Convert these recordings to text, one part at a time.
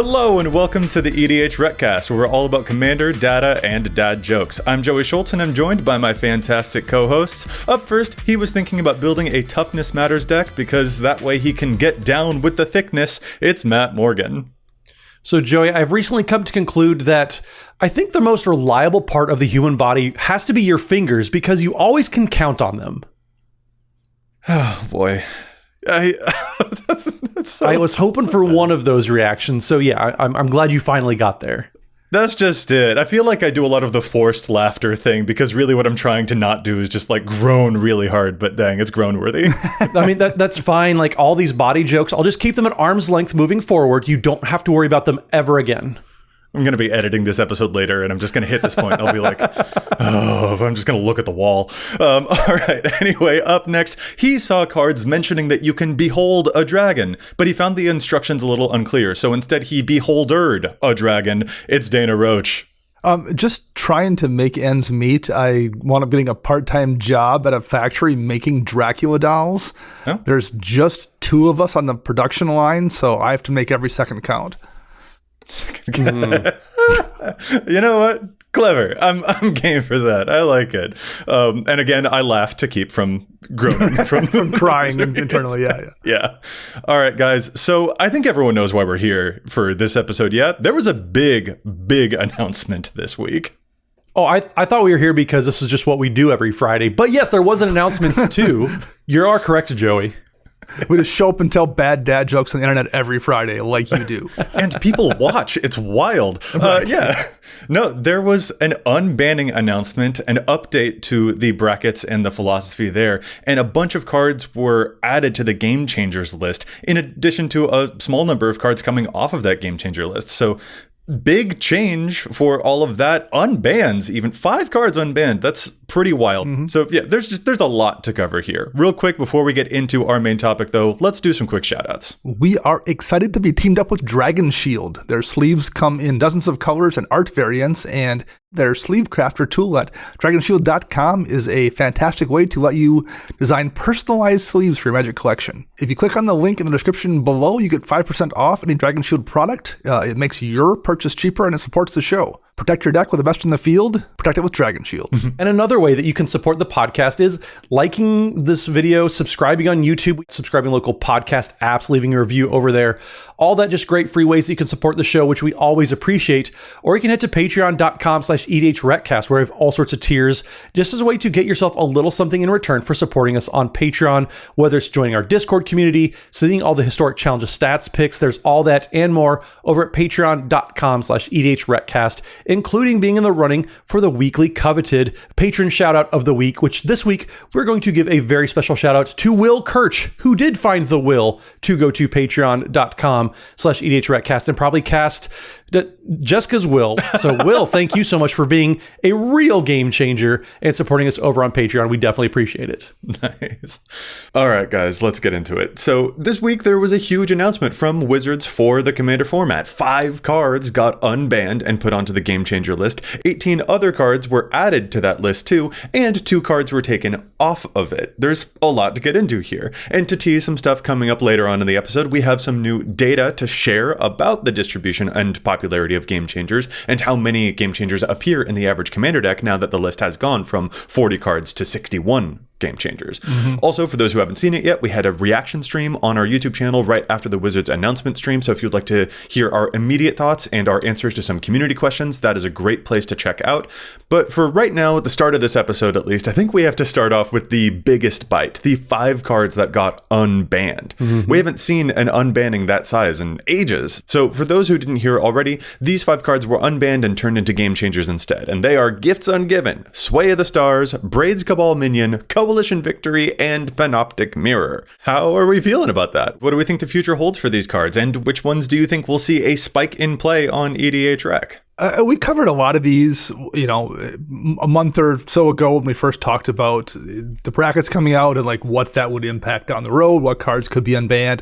Hello and welcome to the EDHRECast, where we're all about Commander, data, and dad jokes. I'm Joey Schultz and I'm joined by my fantastic co-hosts. Up first, he was thinking about building a Toughness Matters deck because that way he can get down with the thickness. It's Matt Morgan. So Joey, I've recently come to conclude that I think the most reliable part of the human body has to be your fingers because you always can count on them. Oh boy. That's so, I was hoping for one of those reactions, so yeah, I'm glad you finally got there. That's just it. I feel like I do a lot of the forced laughter thing because really what I'm trying to not do is just like groan really hard, but dang, it's groan worthy. I mean, that's fine. Like all these body jokes, I'll just keep them at arm's length moving forward. You don't have to worry about them ever again. I'm going to be editing this episode later, and I'm just going to hit this point. I'll be like, oh, I'm just going to look at the wall. All right. Anyway, up next, he saw cards mentioning that you can behold a dragon, but he found the instructions a little unclear. So instead, he beholdered a dragon. It's Dana Roach. Just trying to make ends meet. I wound up getting a part-time job at a factory making Dracula dolls. Oh. There's just 2 of us on the production line, so I have to make every second count. You know what? Clever. I'm game for that. I like it. And again, I laugh to keep from groaning, from crying internally. Yeah. All right, guys. So I think everyone knows why we're here for this episode. Yeah, there was a big announcement this week. Oh, I thought we were here because this is just what we do every Friday. But yes, there was an announcement too. You are correct, Joey. We just show up and tell bad dad jokes on the internet every Friday, like you do. And people watch. It's wild. Right. Yeah. No, there was an unbanning announcement, an update to the brackets and the philosophy there, and a bunch of cards were added to the Game Changers list, in addition to a small number of cards coming off of that Game Changer list. So big change for all of that. Unbans, even 5 cards unbanned. That's pretty wild. Mm-hmm. So yeah, there's a lot to cover here. Real quick, before we get into our main topic though, let's do some quick shout outs. We are excited to be teamed up with Dragon Shield. Their sleeves come in dozens of colors and art variants, and their sleeve crafter tool at dragonshield.com is a fantastic way to let you design personalized sleeves for your Magic collection. If you click on the link in the description below, you get 5% off any Dragon Shield product. It makes your purchase cheaper and it supports the show. Protect your deck with the best in the field. Protect it with Dragon Shield. And another way that you can support the podcast is liking this video, subscribing on YouTube, subscribing local podcast apps, leaving a review over there. All that just great free ways that you can support the show, which we always appreciate. Or you can head to patreon.com/EDHRECast, where we have all sorts of tiers, just as a way to get yourself a little something in return for supporting us on Patreon, whether it's joining our Discord community, seeing all the historic challenges stats picks. There's all that and more over at patreon.com/EDHRECast, including being in the running for the weekly coveted patron shout out of the week, which this week we're going to give a very special shout out to Will Kirch, who did find the will to go to patreon.com/EDHRECast and probably cast Jessica's will. So Will, thank you so much for being a real game changer and supporting us over on Patreon. We definitely appreciate it. Nice. All right, guys, let's get into it. So this week there was a huge announcement from Wizards for the Commander format. 5 cards got unbanned and put onto the Game Changer list. 18 other cards were added to that list too, and 2 cards were taken off of it. There's a lot to get into here. And to tease some stuff coming up later on in the episode, we have some new data to share about the distribution and popularity of Game Changers and how many Game Changers appear in the average Commander deck now that the list has gone from 40 cards to 61 Game Changers. Mm-hmm. Also, for those who haven't seen it yet, we had a reaction stream on our YouTube channel right after the Wizards announcement stream. So if you'd like to hear our immediate thoughts and our answers to some community questions, that is a great place to check out. But for right now, at the start of this episode at least, I think we have to start off with the biggest bite, the 5 cards that got unbanned. Mm-hmm. We haven't seen an unbanning that size in ages. So for those who didn't hear already, these 5 cards were unbanned and turned into Game Changers instead. And they are Gifts Ungiven, Sway of the Stars, Braid's Cabal Minion, Coalition Victory, and Panoptic Mirror. How are we feeling about that? What do we think the future holds for these cards, and which ones do you think will see a spike in play on EDHREC? We covered a lot of these, a month or so ago when we first talked about the brackets coming out and like what that would impact down the road, what cards could be unbanned.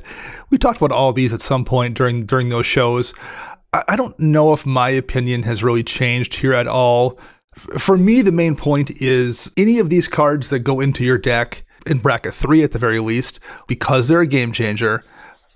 We talked about all of these at some point during those shows. I don't know if my opinion has really changed here at all. For me, the main point is any of these cards that go into your deck in bracket 3 at the very least, because they're a game changer,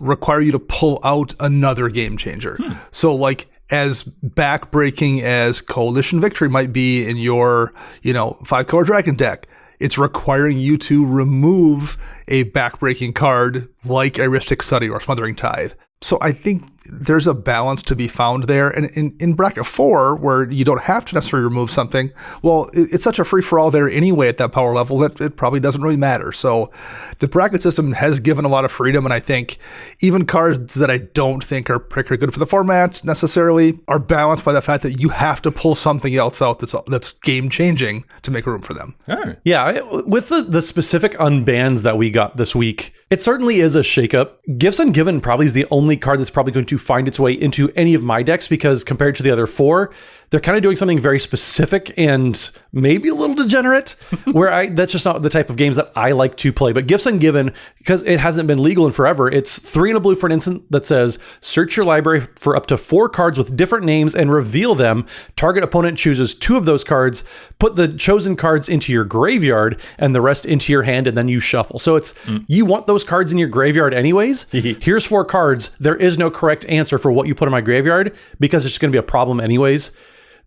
require you to pull out another game changer. So like as backbreaking as Coalition Victory might be in your, 5-color dragon deck, it's requiring you to remove a backbreaking card like Heuristic Study or Smothering Tithe. So I think there's a balance to be found there. And in bracket 4, where you don't have to necessarily remove something, well, it's such a free-for-all there anyway at that power level that it probably doesn't really matter. So the bracket system has given a lot of freedom, and I think even cards that I don't think are particularly good for the format necessarily are balanced by the fact that you have to pull something else out that's game-changing to make room for them. Oh. Yeah, with the specific unbans that we got this week, it certainly is a shakeup. Gifts Ungiven probably is the only card that's probably going to find its way into any of my decks, because compared to the other 4, they're kind of doing something very specific and maybe a little degenerate, where that's just not the type of games that I like to play. But Gifts Ungiven, because it hasn't been legal in forever, it's 3 and a blue for an instant that says, search your library for up to 4 cards with different names and reveal them. Target opponent chooses 2 of those cards, put the chosen cards into your graveyard and the rest into your hand, and then you shuffle. So it's, you want those cards in your graveyard anyways. Here's 4 cards. There is no correct answer for what you put in my graveyard, because it's just going to be a problem anyways.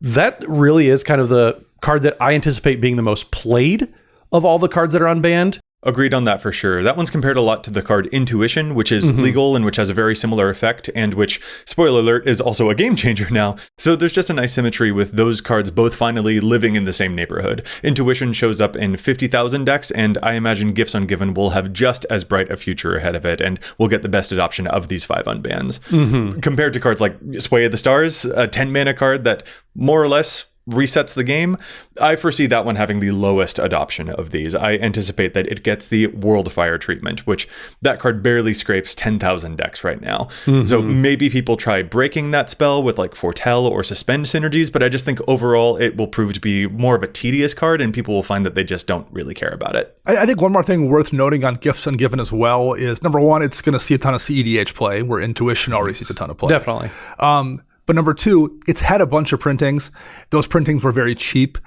That really is kind of the card that I anticipate being the most played of all the cards that are unbanned. Agreed on that for sure. That one's compared a lot to the card Intuition, which is legal and which has a very similar effect, and which, spoiler alert, is also a game changer now. So there's just a nice symmetry with those cards both finally living in the same neighborhood. Intuition shows up in 50,000 decks, and I imagine Gifts Ungiven will have just as bright a future ahead of it, and will get the best adoption of these 5 unbans. Compared to cards like Sway of the Stars, a 10 mana card that more or less resets the game, I foresee that one having the lowest adoption of these. I anticipate that it gets the Worldfire treatment, which that card barely scrapes 10,000 decks right now. So maybe people try breaking that spell with like Foretell or Suspend synergies, but I just think overall it will prove to be more of a tedious card, and people will find that they just don't really care about it. I think one more thing worth noting on Gifts Ungiven as well is, number one, it's going to see a ton of CEDH play, where Intuition already sees a ton of play. Definitely. But number 2, it's had a bunch of printings. Those printings were very cheap.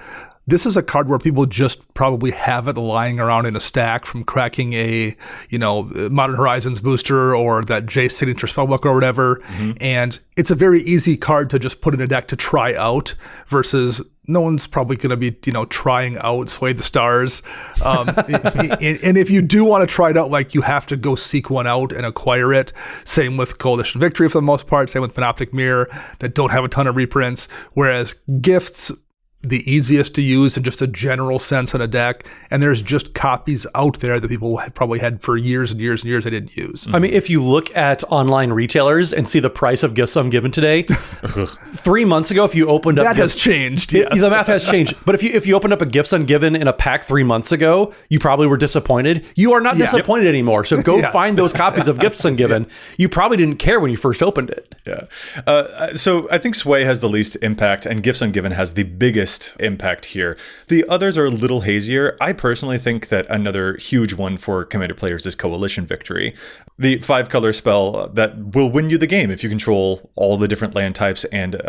This is a card where people just probably have it lying around in a stack from cracking a, Modern Horizons booster or that J signature spellbook or whatever. And it's a very easy card to just put in a deck to try out, versus no one's probably going to be, trying out Sway the Stars. And if you do want to try it out, like, you have to go seek one out and acquire it. Same with Coalition Victory for the most part. Same with Panoptic Mirror, that don't have a ton of reprints. Whereas Gifts, the easiest to use in just a general sense in a deck, and there's just copies out there that people had probably had for years and years and years they didn't use. I mean, if you look at online retailers and see the price of Gifts Ungiven today, 3 months ago, if you opened up... That has changed, yes. The math has changed. But if you opened up a Gifts Ungiven in a pack 3 months ago, you probably were disappointed. You are not disappointed anymore. So go find those copies of Gifts Ungiven. You probably didn't care when you first opened it. Yeah. So I think Sway has the least impact, and Gifts Ungiven has the biggest impact here. The others are a little hazier. I personally think that another huge one for Commander players is Coalition Victory. The 5-color spell that will win you the game if you control all the different land types and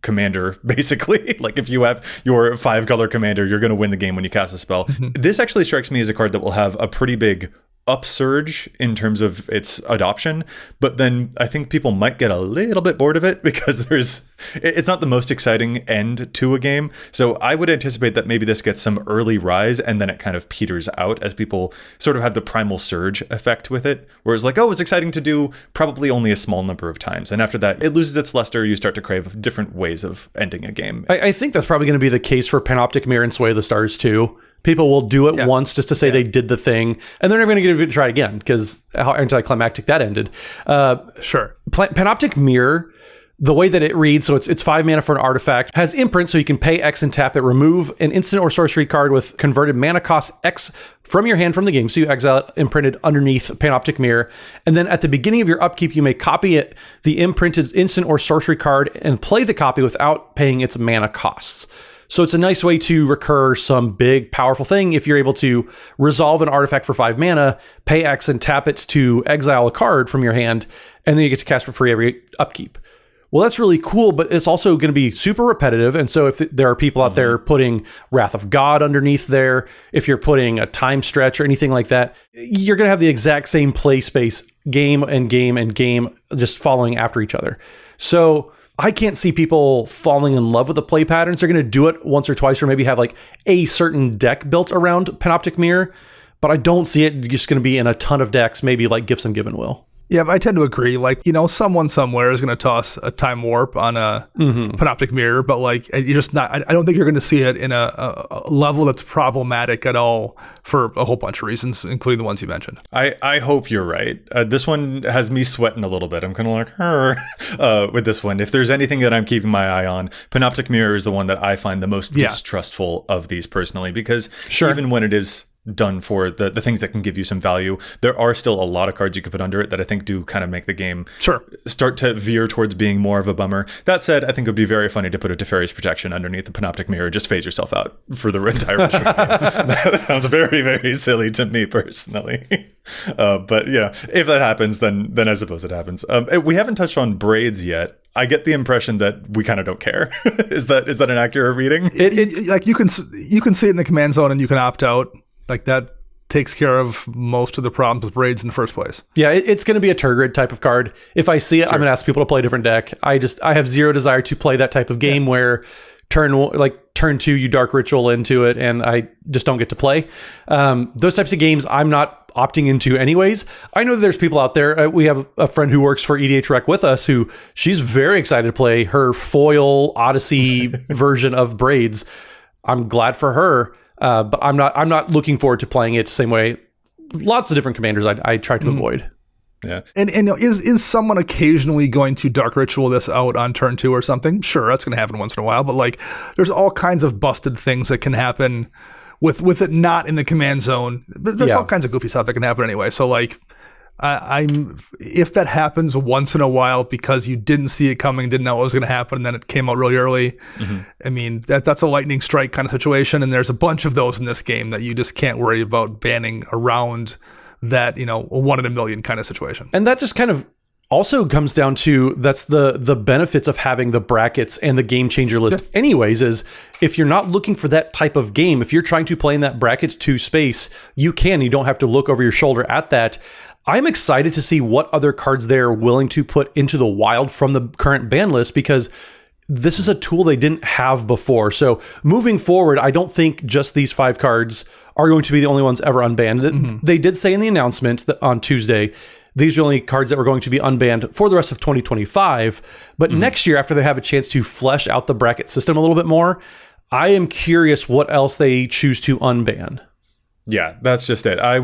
commander, basically. Like, if you have your 5-color commander, you're going to win the game when you cast a spell. This actually strikes me as a card that will have a pretty big upsurge in terms of its adoption, but then I think people might get a little bit bored of it, because it's not the most exciting end to a game. So I would anticipate that maybe this gets some early rise, and then it kind of peters out as people sort of have the primal surge effect with it, where it's like, oh, it's exciting to do probably only a small number of times, and after that it loses its luster. You start to crave different ways of ending a game. I think that's probably going to be the case for Panoptic Mirror and Sway of the Stars too. People will do it once just to say they did the thing, and they're never going to give it a try again, because how anticlimactic that ended. Sure. Panoptic Mirror, the way that it reads, so it's 5 mana for an artifact, has imprint, so you can pay X and tap it, remove an instant or sorcery card with converted mana cost X from your hand from the game, so you exile it imprinted underneath Panoptic Mirror, and then at the beginning of your upkeep, you may copy it, the imprinted instant or sorcery card, and play the copy without paying its mana costs. So it's a nice way to recur some big, powerful thing if you're able to resolve an artifact for 5 mana, pay X and tap it to exile a card from your hand, and then you get to cast for free every upkeep. well, that's really cool, but it's also going to be super repetitive. And so if there are people out there putting Wrath of God underneath there, if you're putting a time stretch or anything like that, you're going to have the exact same play space, game and game and game, just following after each other. So I can't see people falling in love with the play patterns. They're going to do it once or twice, or maybe have like a certain deck built around Panoptic Mirror, but I don't see it just going to be in a ton of decks, maybe like Gibson Given will. Yeah, I tend to agree. Like, someone somewhere is going to toss a Time Warp on a Panoptic Mirror, but like, you're just not, I don't think you're going to see it in a level that's problematic at all for a whole bunch of reasons, including the ones you mentioned. I hope you're right. This one has me sweating a little bit. I'm kind of like, with this one. If there's anything that I'm keeping my eye on, Panoptic Mirror is the one that I find the most distrustful of these personally, because even when it is done for the things that can give you some value, there are still a lot of cards you could put under it that I think do kind of make the game start to veer towards being more of a bummer. That said, I think it would be very funny to put a Teferi's Protection underneath the Panoptic Mirror. Just phase yourself out for the entire rest of the game. That sounds very, very silly to me personally. But if that happens, then I suppose it happens. We haven't touched on braids yet. I get the impression that we kind of don't care. Is that an accurate reading? Like you can see it in the command zone and you can opt out. Like that takes care of most of the problems with braids in the first place. Yeah, it's going to be a Turgid type of card. If I see it, I'm going to ask people to play a different deck. I have zero desire to play that type of game where turn 2 you Dark Ritual into it and I just don't get to play. Those types of games I'm not opting into anyways. I know that there's people out there. We have a friend who works for EDHREC with us who she's very excited to play her foil Odyssey version of braids. I'm glad for her. But I'm not looking forward to playing it the same way. Lots of different commanders I try to avoid. Yeah. And is someone occasionally going to Dark Ritual this out on turn 2 or something? Sure, that's going to happen once in a while. But like, there's all kinds of busted things that can happen with it not in the command zone. There's all kinds of goofy stuff that can happen anyway. So like, if that happens once in a while because you didn't see it coming, didn't know what was going to happen, and then it came out really early, I mean, that's a lightning strike kind of situation, and there's a bunch of those in this game that you just can't worry about banning around that, a 1 in a million kind of situation. And that just kind of also comes down to, that's the benefits of having the brackets and the game changer list anyways, is if you're not looking for that type of game, if you're trying to play in that bracket 2 space, you don't have to look over your shoulder at that. I'm excited to see what other cards they're willing to put into the wild from the current ban list, because this is a tool they didn't have before. So moving forward, I don't think just these 5 cards are going to be the only ones ever unbanned. They did say in the announcement that on Tuesday, these are the only cards that were going to be unbanned for the rest of 2025. But next year, after they have a chance to flesh out the bracket system a little bit more, I am curious what else they choose to unban. Yeah, that's just it. I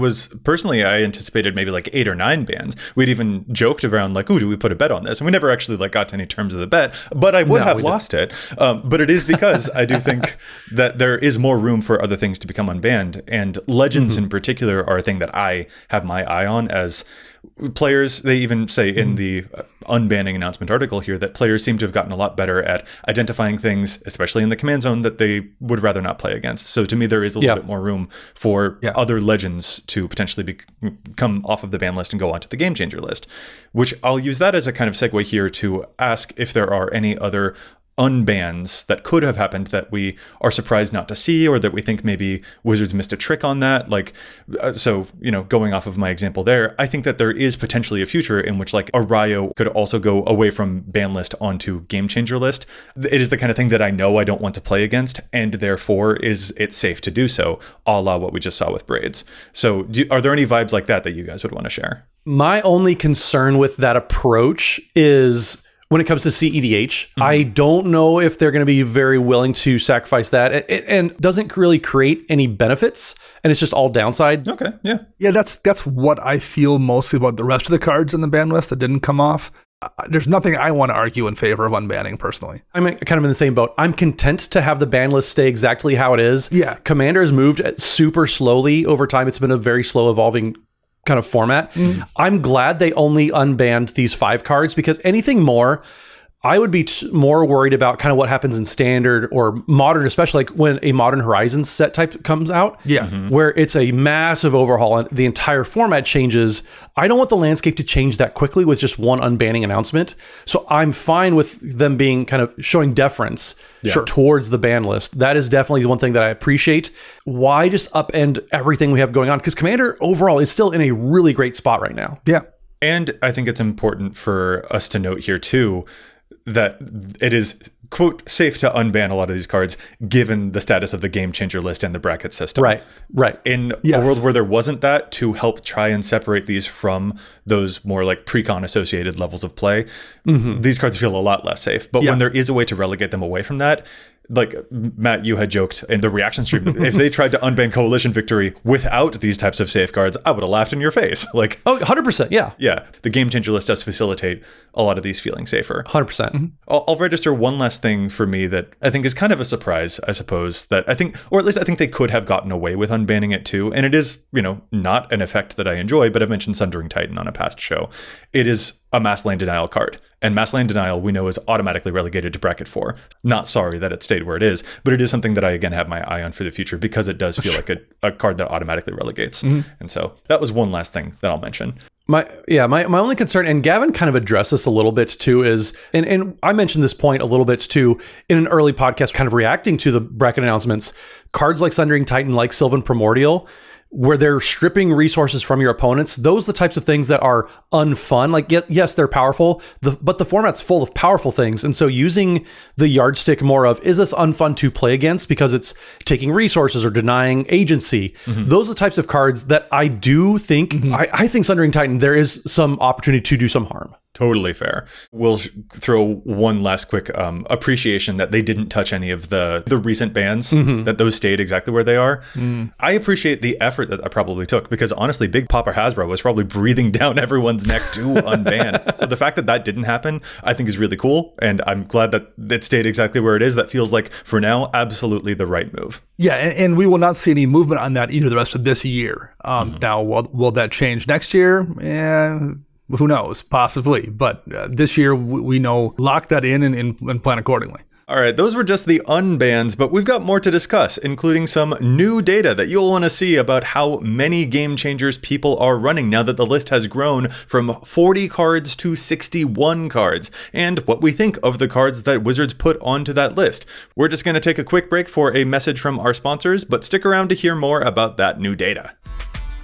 anticipated maybe like 8 or 9 bans. We'd even joked around like, "Ooh, do we put a bet on this?" And we never actually got to any terms of the bet, but I would have lost it. But it is because I do think that there is more room for other things to become unbanned, and legends in particular are a thing that I have my eye on as players. They even say in the unbanning announcement article here that players seem to have gotten a lot better at identifying things, especially in the command zone, that they would rather not play against. So to me, there is a little bit more room for other legends to potentially come off of the ban list and go onto the game changer list, which I'll use that as a kind of segue here to ask if there are any other unbans that could have happened that we are surprised not to see, or that we think maybe Wizards missed a trick on that. Going off of my example there, I think that there is potentially a future in which like a Ryo could also go away from ban list onto game changer list. It is the kind of thing that I know I don't want to play against, and therefore is it safe to do so, a la what we just saw with braids. So are there any vibes like that you guys would want to share? My only concern with that approach is when it comes to CEDH, I don't know if they're going to be very willing to sacrifice that. And doesn't really create any benefits, and it's just all downside. Okay, yeah. Yeah, that's what I feel mostly about the rest of the cards in the ban list that didn't come off. There's nothing I want to argue in favor of unbanning personally. I'm kind of in the same boat. I'm content to have the ban list stay exactly how it is. Yeah. Commander has moved super slowly over time. It's been a very slow evolving kind of format. I'm glad they only unbanned these 5 cards, because anything more, I would be more worried about kind of what happens in standard or modern, especially like when a Modern Horizons set type comes out. Yeah. Where it's a massive overhaul and the entire format changes. I don't want the landscape to change that quickly with just one unbanning announcement. So I'm fine with them being kind of showing deference towards the ban list. That is definitely the one thing that I appreciate. Why just upend everything we have going on? Because Commander overall is still in a really great spot right now. Yeah. And I think it's important for us to note here too, that it is, quote, safe to unban a lot of these cards given the status of the game changer list and the bracket system. Right. In a world where there wasn't that, to help try and separate these from those more like pre-con associated levels of play, these cards feel a lot less safe. But when there is a way to relegate them away from that, like Matt, you had joked in the reaction stream, if they tried to unban Coalition Victory without these types of safeguards, I would have laughed in your face. Like, 100%. Yeah. Yeah. The game changer list does facilitate a lot of these feeling safer. 100%. I'll register one last thing for me that I think is kind of a surprise, I suppose, that I think, or at least I think they could have gotten away with unbanning it too. And it is, not an effect that I enjoy, but I've mentioned Sundering Titan on a past show. It is a mass lane denial card. And mass lane denial, we know, is automatically relegated to bracket 4. Not sorry that it stayed where it is, but it is something that I, again, have my eye on for the future because it does feel like a card that automatically relegates. And so that was one last thing that I'll mention. My only concern, and Gavin kind of addressed this a little bit too, is, and I mentioned this point a little bit too in an early podcast, kind of reacting to the bracket announcements, cards like Sundering Titan, like Sylvan Primordial, where they're stripping resources from your opponents. Those are the types of things that are unfun. Like, yes, they're powerful, but the format's full of powerful things. And so using the yardstick more of, is this unfun to play against because it's taking resources or denying agency? Those are the types of cards that I do think, I think Sundering Titan, there is some opportunity to do some harm. Totally fair. We'll throw one last quick appreciation that they didn't touch any of the recent bans, that those stayed exactly where they are. I appreciate the effort that I probably took because honestly, Big Papa Hasbro was probably breathing down everyone's neck to unban. So the fact that that didn't happen, I think is really cool. And I'm glad that it stayed exactly where it is. That feels like, for now, absolutely the right move. Yeah, and we will not see any movement on that either the rest of this year. Now, will that change next year? Who knows? Possibly. But this year, we know, lock that in and plan accordingly. All right, those were just the unbans, but we've got more to discuss, including some new data that you'll want to see about how many game changers people are running now that the list has grown from 40 cards to 61 cards, and what we think of the cards that Wizards put onto that list. We're just going to take a quick break for a message from our sponsors, but stick around to hear more about that new data.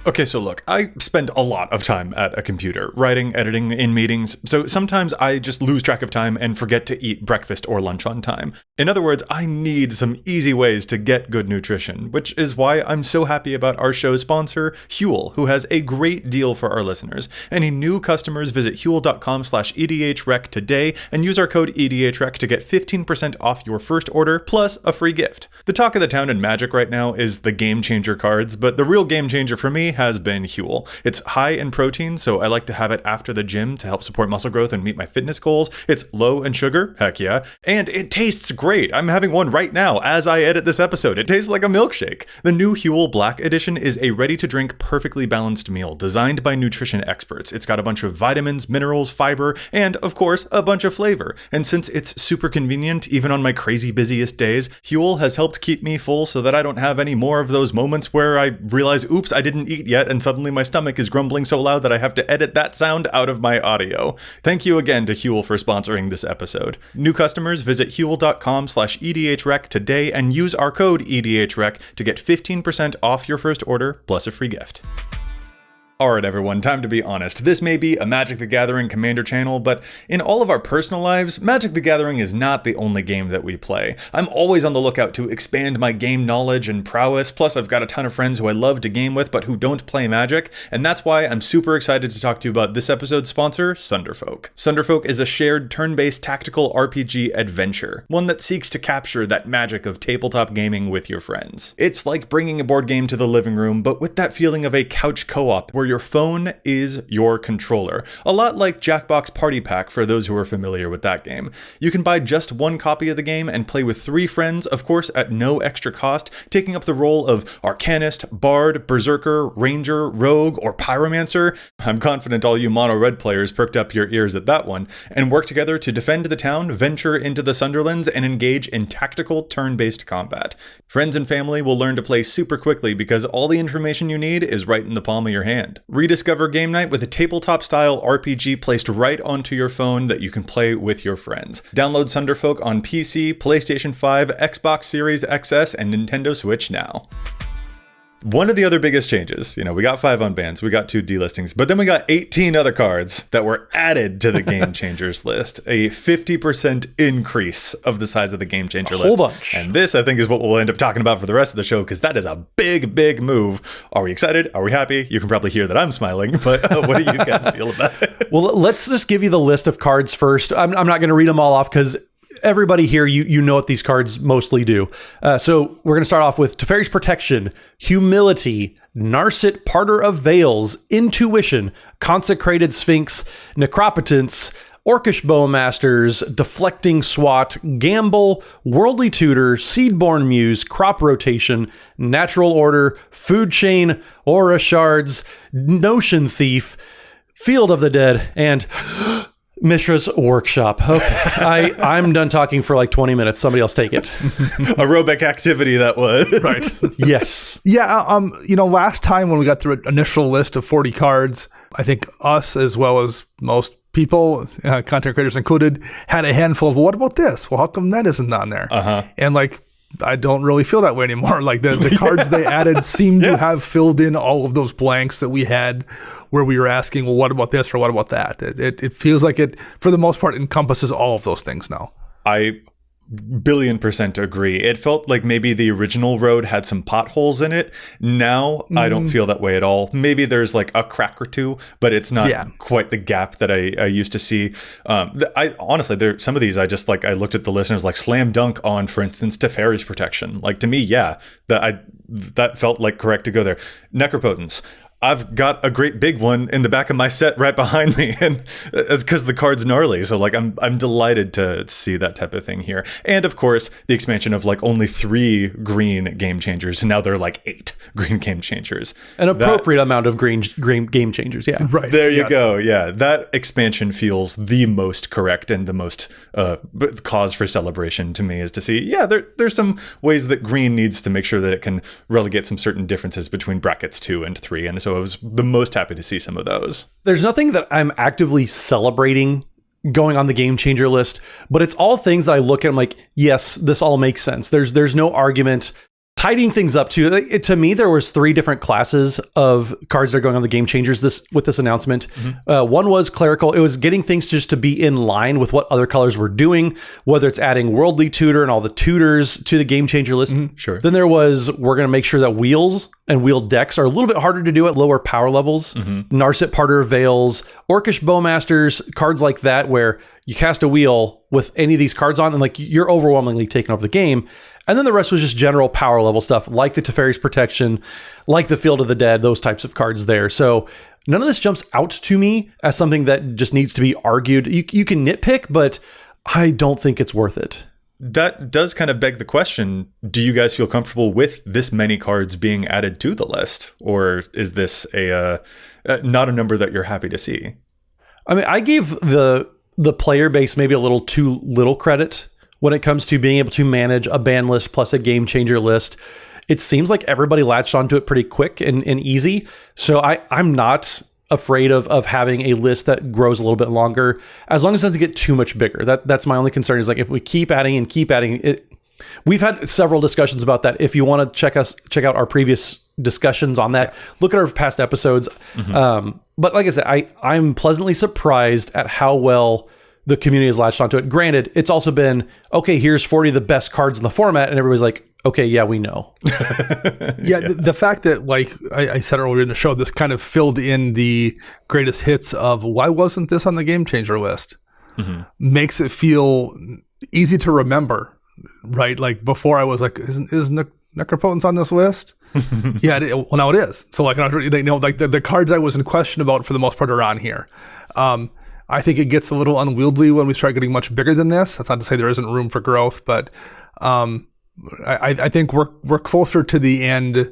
Okay, so look, I spend a lot of time at a computer, writing, editing, in meetings, so sometimes I just lose track of time and forget to eat breakfast or lunch on time. In other words, I need some easy ways to get good nutrition, which is why I'm so happy about our show's sponsor, Huel, who has a great deal for our listeners. Any new customers visit huel.com/EDHREC today and use our code EDHREC to get 15% off your first order plus a free gift. The talk of the town in Magic right now is the game changer cards, but the real game changer for me has been Huel. It's high in protein, so I like to have it after the gym to help support muscle growth and meet my fitness goals. It's low in sugar, heck yeah, and it tastes great. I'm having one right now as I edit this episode. It tastes like a milkshake. The new Huel Black Edition is a ready-to-drink, perfectly balanced meal designed by nutrition experts. It's got a bunch of vitamins, minerals, fiber, and, of course, a bunch of flavor. And since it's super convenient, even on my crazy busiest days, Huel has helped keep me full so that I don't have any more of those moments where I realize, oops, I didn't eat yet, and suddenly my stomach is grumbling so loud that I have to edit that sound out of my audio. Thank you again to Huel for sponsoring this episode. New customers visit huel.com/EDHREC today and use our code EDHREC to get 15% off your first order plus a free gift. Alright everyone, time to be honest. This may be a Magic the Gathering Commander channel, but in all of our personal lives, Magic the Gathering is not the only game that we play. I'm always on the lookout to expand my game knowledge and prowess, plus I've got a ton of friends who I love to game with but who don't play Magic, and that's why I'm super excited to talk to you about this episode's sponsor, Sunderfolk. Sunderfolk is a shared turn-based tactical RPG adventure, one that seeks to capture that magic of tabletop gaming with your friends. It's like bringing a board game to the living room, but with that feeling of a couch co-op where where your phone is your controller. A lot like Jackbox Party Pack for those who are familiar with that game. You can buy just one copy of the game and play with 3 friends, of course at no extra cost, taking up the role of Arcanist, Bard, Berserker, Ranger, Rogue, or Pyromancer. I'm confident all you mono red players perked up your ears at that one, and work together to defend the town, venture into the Sunderlands, and engage in tactical turn-based combat. Friends and family will learn to play super quickly because all the information you need is right in the palm of your hand. Rediscover game night with a tabletop-style RPG placed right onto your phone that you can play with your friends. Download Sunderfolk on PC, PlayStation 5, Xbox Series XS, and Nintendo Switch now. One of the other biggest changes, we got 5 unbans, we got 2 delistings, but then we got 18 other cards that were added to the Game Changers list. A 50% increase of the size of the Game Changer list. Whole bunch. And this, I think, is what we'll end up talking about for the rest of the show, because that is a big, big move. Are we excited? Are we happy? You can probably hear that I'm smiling, but what do you guys feel about it? Well, let's just give you the list of cards first. I'm not going to read them all off because everybody here, you know what these cards mostly do. So we're going to start off with Teferi's Protection, Humility, Narset, Parter of Veils, Intuition, Consecrated Sphinx, Necropotence, Orcish Bowmasters, Deflecting Swat, Gamble, Worldly Tutor, Seedborn Muse, Crop Rotation, Natural Order, Food Chain, Aura Shards, Notion Thief, Field of the Dead, and Mishra's Workshop. Okay, I'm done talking for like 20 minutes. Somebody else take it. Aerobic activity that was. Right. Yes. Yeah, last time when we got through an initial list of 40 cards, I think us, as well as most people, content creators included, had a handful of, well, what about this? Well, how come that isn't on there? And I don't really feel that way anymore. Like the cards they added seem to have filled in all of those blanks that we had where we were asking, well, what about this or what about that? It feels like it, for the most part, encompasses all of those things now. I billion% agree. It felt like maybe the original road had some potholes in it. Now I don't feel that way at all. Maybe there's like a crack or two, but it's not quite the gap that I used to see. I honestly, there some of these I just I looked at the list and was like slam dunk on, for instance, Teferi's Protection. Like, to me, that felt like correct to go there. Necropotence. I've got a great big one in the back of my set right behind me, and it's because the card's gnarly. So I'm delighted to see that type of thing here. And of course, the expansion of only 3 green Game Changers, and now there are 8 green Game Changers. An appropriate amount of green Game Changers, yeah. Right. There you go. Yeah, that expansion feels the most correct and the most cause for celebration to me, is to see, there's some ways that green needs to make sure that it can relegate some certain differences between brackets 2 and 3. And so I was the most happy to see some of those. There's nothing that I'm actively celebrating going on the Game Changer list, but it's all things that I look at, I'm like, yes, this all makes sense. There's no argument. Tidying things up too. To me, there was 3 different classes of cards that are going on the Game Changers with this announcement. One was clerical. It was getting things just to be in line with what other colors were doing, whether it's adding Worldly Tutor and all the tutors to the Game Changer list. Sure. Then there was, we're going to make sure that wheels and wheeled decks are a little bit harder to do at lower power levels. Narset, Parter of Veils, Orcish Bowmasters, cards like that where you cast a wheel with any of these cards on and you're overwhelmingly taking over the game. And then the rest was just general power level stuff, like the Teferi's Protection, like the Field of the Dead, those types of cards there. So none of this jumps out to me as something that just needs to be argued. You can nitpick, but I don't think it's worth it. That does kind of beg the question, do you guys feel comfortable with this many cards being added to the list? Or is this not a number that you're happy to see? I mean, I gave the player base maybe a little too little credit when it comes to being able to manage a ban list plus a Game Changer list. It seems like everybody latched onto it pretty quick and easy. So I'm not afraid of having a list that grows a little bit longer, as long as it doesn't get too much bigger. That's my only concern, is if we keep adding it. We've had several discussions about that. If you want to check out our previous discussions on that, look at our past episodes. But like I said, I'm pleasantly surprised at how well the community has latched onto it. Granted, it's also been, okay, here's 40 of the best cards in the format, and everybody's like, okay, yeah, we know. The fact that, I said earlier in the show, this kind of filled in the greatest hits of why wasn't this on the Game Changer list, makes it feel easy to remember, right? Before I was like, isn't Necropotence on this list? Yeah, well, now it is. So like, they know like the cards I was in question about for the most part are on here. I think it gets a little unwieldy when we start getting much bigger than this. That's not to say there isn't room for growth, but I think we're closer to the end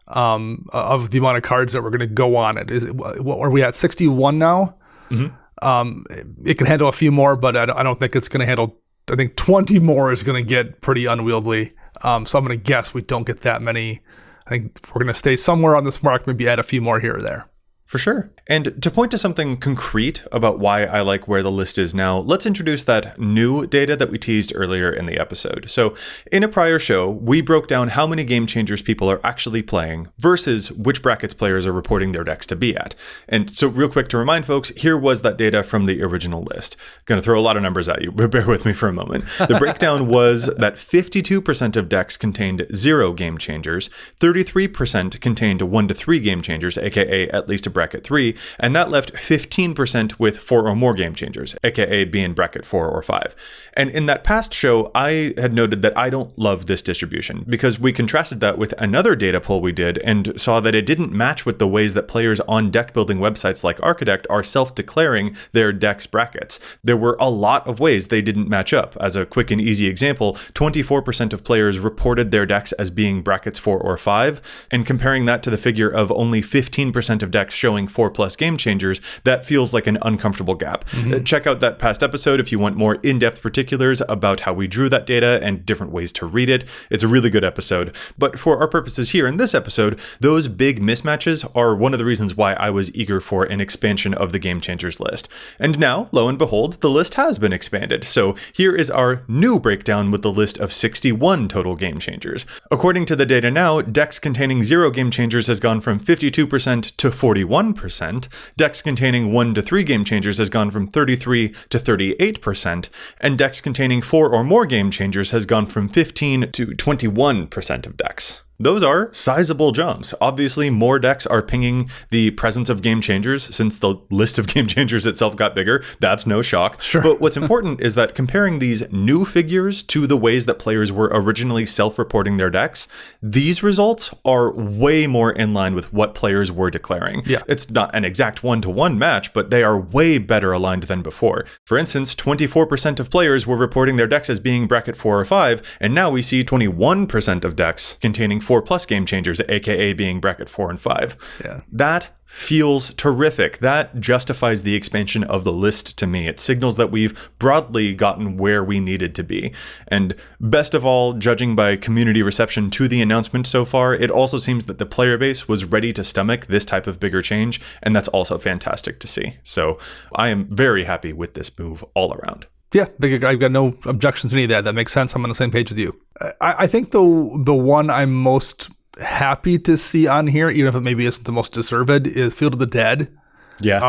of the amount of cards that we're going to go on it. What are we at, 61 now? It can handle a few more, but I don't think it's going to handle. I think 20 more is going to get pretty unwieldy. So I'm going to guess we don't get that many. I think we're going to stay somewhere on this mark, maybe add a few more here or there. For sure. And to point to something concrete about why I like where the list is now, let's introduce that new data that we teased earlier in the episode. So in a prior show, we broke down how many game changers people are actually playing versus which brackets players are reporting their decks to be at. And so real quick to remind folks, here was that data from the original list. Going to throw a lot of numbers at you, but bear with me for a moment. The breakdown was that 52% of decks contained 0 game changers, 33% contained 1 to 3 game changers, aka at least a bracket 3, and that left 15% with 4 or more game changers, aka being bracket 4 or 5. And in that past show, I had noted that I don't love this distribution because we contrasted that with another data poll we did and saw that it didn't match with the ways that players on deck building websites like Architect are self-declaring their decks brackets. There were a lot of ways they didn't match up. As a quick and easy example, 24% of players reported their decks as being brackets 4 or 5, and comparing that to the figure of only 15% of decks showing 4+ game changers, that feels like an uncomfortable gap. Check out that past episode if you want more in-depth particulars about how we drew that data and different ways to read it. It's a really good episode. But for our purposes here in this episode, those big mismatches are one of the reasons why I was eager for an expansion of the game changers list. And now, lo and behold, the list has been expanded. So here is our new breakdown with the list of 61 total game changers. According to the data now, decks containing 0 game changers has gone from 52% to 41%. Decks containing 1 to 3 game changers has gone from 33 to 38%, and decks containing 4 or more game changers has gone from 15 to 21% of decks. Those are sizable jumps. Obviously, more decks are pinging the presence of game changers since the list of game changers itself got bigger. That's no shock. Sure. But what's important is that comparing these new figures to the ways that players were originally self-reporting their decks, these results are way more in line with what players were declaring. Yeah. It's not an exact one-to-one match, but they are way better aligned than before. For instance, 24% of players were reporting their decks as being bracket 4 or 5, and now we see 21% of decks containing 4+ game changers, aka being bracket 4 and 5. Yeah. That feels terrific. That justifies the expansion of the list to me. It signals that we've broadly gotten where we needed to be. And best of all, judging by community reception to the announcement so far, it also seems that the player base was ready to stomach this type of bigger change, and that's also fantastic to see. So I am very happy with this move all around. Yeah, I've got no objections to any of that. That makes sense. I'm on the same page with you. I think the one I'm most happy to see on here, even if it maybe isn't the most deserved, is Field of the Dead. Yeah.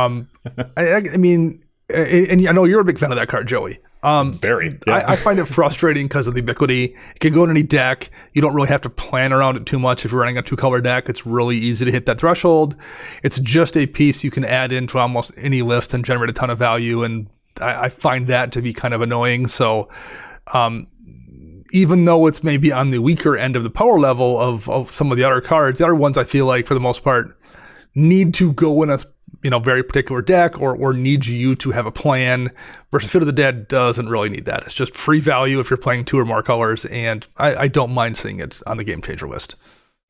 I mean, and I know you're a big fan of that card, Joey. Very. Yeah. I find it frustrating because of the ubiquity. It can go in any deck. You don't really have to plan around it too much. If you're running a 2-color deck, it's really easy to hit that threshold. It's just a piece you can add into almost any list and generate a ton of value, and I find that to be kind of annoying. So even though it's maybe on the weaker end of the power level of some of the other cards, the other ones I feel like for the most part need to go in a very particular deck or need you to have a plan, versus Field of the Dead doesn't really need that. It's just free value if you're playing 2 or more colors, and I don't mind seeing it on the game changer list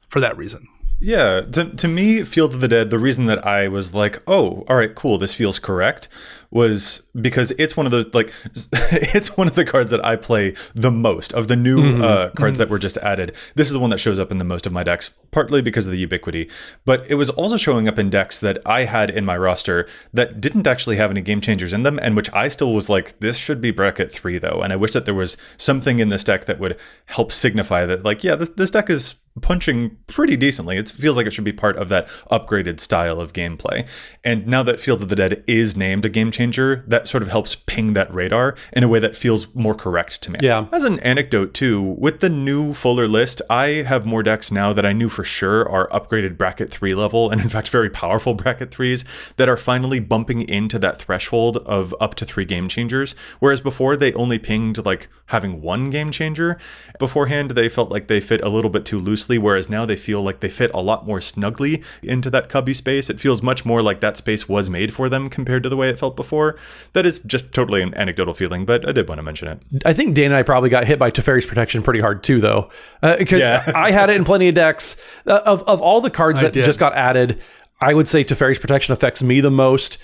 for that reason. Yeah, to me, Field of the Dead, the reason that I was like, oh, all right, cool, this feels correct, was because it's one of those, like, it's one of the cards that I play the most of the new cards that were just added. This is the one that shows up in the most of my decks, partly because of the ubiquity, but it was also showing up in decks that I had in my roster that didn't actually have any game changers in them, and which I still was like, this should be bracket 3 though, and I wish that there was something in this deck that would help signify that, like, yeah, this deck is punching pretty decently. It feels like it should be part of that upgraded style of gameplay. And now that Field of the Dead is named a game changer, that sort of helps ping that radar in a way that feels more correct to me. Yeah. As an anecdote too, with the new fuller list, I have more decks now that I knew for sure are upgraded bracket 3 level, and in fact very powerful bracket 3s that are finally bumping into that threshold of up to 3 game changers, whereas before they only pinged like having 1 game changer. Beforehand they felt like they fit a little bit too loosely, whereas now they feel like they fit a lot more snugly into that cubby space. It feels much more like that space was made for them compared to the way it felt before. That is just totally an anecdotal feeling, but I did want to mention it. I think Dan and I probably got hit by Teferi's Protection pretty hard too, though. Yeah. I had it in plenty of decks. Of all the cards that just got added, I would say Teferi's Protection affects me the most.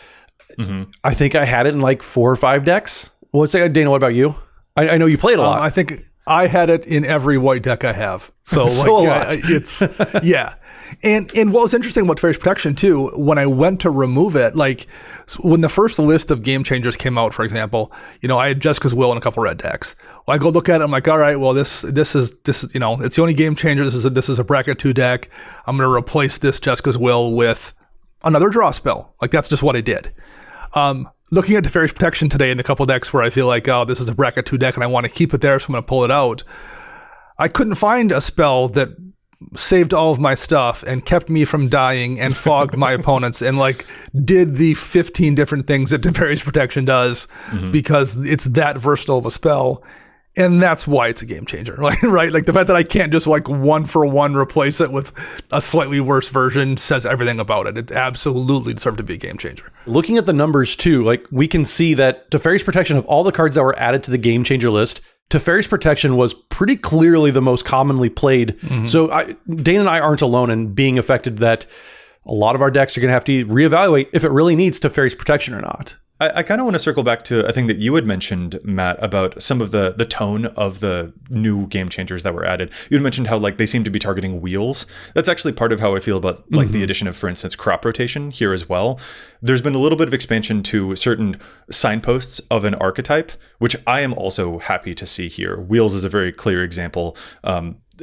Mm-hmm. I think I had it in like 4 or 5 decks. Well, say, Dana, what about you? I know you played a lot. I think I had it in every white deck I have. So, it's, yeah. And what was interesting about Teferi's Protection too, when I went to remove it, like when the first list of game changers came out, for example, I had Jessica's Will and a couple red decks. Well, I go look at it, I'm like, all right, well, this is, it's the only game changer. This is a bracket 2 deck. I'm going to replace this Jessica's Will with another draw spell. Like that's just what I did. Looking at Teferi's Protection today in the couple decks where I feel like, oh, this is a bracket 2 deck and I want to keep it there, so I'm going to pull it out. I couldn't find a spell that saved all of my stuff and kept me from dying and fogged my opponents and like did the 15 different things that Teferi's Protection does, because it's that versatile of a spell. And that's why it's a game changer, right? Like the fact that I can't just like 1-for-1 replace it with a slightly worse version says everything about it. It absolutely deserved to be a game changer. Looking at the numbers too, like we can see that Teferi's Protection, of all the cards that were added to the game changer list, Teferi's Protection was pretty clearly the most commonly played. Mm-hmm. So Dane and I aren't alone in being affected that a lot of our decks are going to have to reevaluate if it really needs Teferi's Protection or not. I kind of want to circle back to a thing that you had mentioned, Matt, about some of the tone of the new game changers that were added. You had mentioned how like they seem to be targeting wheels. That's actually part of how I feel about like the addition of, for instance, crop rotation here as well. There's been a little bit of expansion to certain signposts of an archetype, which I am also happy to see here. Wheels is a very clear example.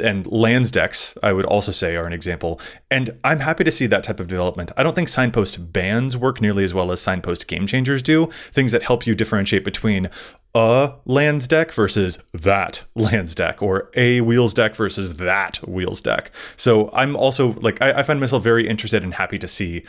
And lands decks, I would also say, are an example. And I'm happy to see that type of development. I don't think signpost bans work nearly as well as signpost game changers do. Things that help you differentiate between a lands deck versus that lands deck, or a wheels deck versus that wheels deck. So I'm also like, I find myself very interested and happy to see